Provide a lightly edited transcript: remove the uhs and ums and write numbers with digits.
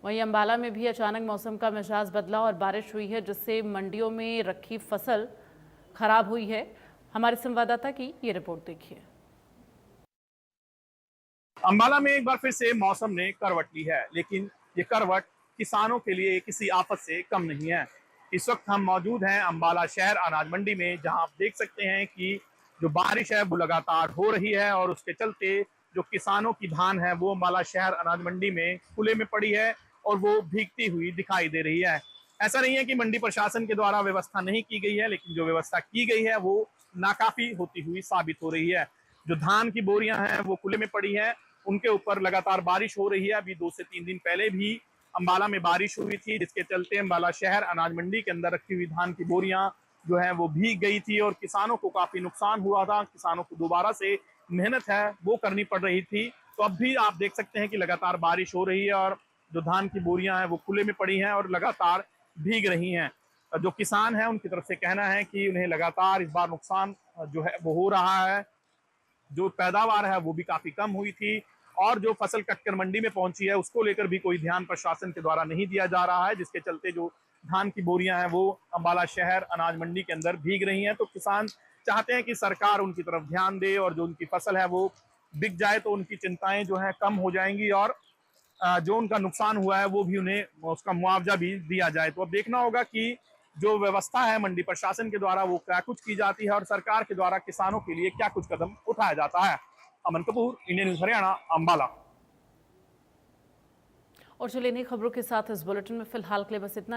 वहीं अंबाला में भी अचानक मौसम का मिजाज बदला और बारिश हुई है, जिससे मंडियों में रखी फसल खराब हुई है। हमारे संवाददाता की ये रिपोर्ट देखिए। अंबाला में एक बार फिर से मौसम ने करवट ली है, लेकिन ये करवट किसानों के लिए किसी आफत से कम नहीं है। इस वक्त हम मौजूद हैं अंबाला शहर अनाज मंडी में, जहां आप देख सकते हैं कि जो बारिश है वो लगातार हो रही है और उसके चलते जो किसानों की धान है वो अंबाला शहर अनाज मंडी में खुले में पड़ी है और वो भीगती हुई दिखाई दे रही है। ऐसा नहीं है कि मंडी प्रशासन के द्वारा व्यवस्था नहीं की गई है, लेकिन जो व्यवस्था की गई है वो नाकाफी होती हुई साबित हो रही है। जो धान की बोरियां हैं वो खुले में पड़ी हैं, उनके ऊपर लगातार बारिश हो रही है। अभी 2 से 3 दिन पहले भी अंबाला में बारिश हुई थी, जिसके चलते अंबाला शहर अनाज मंडी के अंदर रखी हुई धान की बोरियां जो है वो भीग गई थी और किसानों को काफी नुकसान हुआ था। किसानों को दोबारा से मेहनत है वो करनी पड़ रही थी। तो अब भी आप देख सकते हैं कि लगातार बारिश हो रही है और जो धान की बोरियां हैं वो खुले में पड़ी हैं और लगातार भीग रही हैं। जो किसान हैं उनकी तरफ से कहना है कि उन्हें लगातार इस बार नुकसान जो है वो हो रहा है। जो पैदावार है वो भी काफी कम हुई थी और जो फसल कटकर मंडी में पहुंची है उसको लेकर भी कोई ध्यान प्रशासन के द्वारा नहीं दिया जा रहा है, जिसके चलते जो धान की बोरियां हैं वो अंबाला शहर अनाज मंडी के अंदर भीग रही हैं। तो किसान चाहते हैं कि सरकार उनकी तरफ ध्यान दे और जो उनकी फसल है वो बिक जाए, तो उनकी चिंताएं जो है कम हो जाएंगी और जो उनका नुकसान हुआ है वो भी उन्हें उसका मुआवजा भी दिया जाए। तो अब देखना होगा कि जो व्यवस्था है मंडी प्रशासन के द्वारा वो क्या कुछ की जाती है और सरकार के द्वारा किसानों के लिए क्या कुछ कदम उठाया जाता है। अमन कपूर, इंडियन न्यूज हरियाणा, अंबाला। और चलिए नई खबरों के साथ इस बुलेटिन में फिलहाल के लिए बस इतना।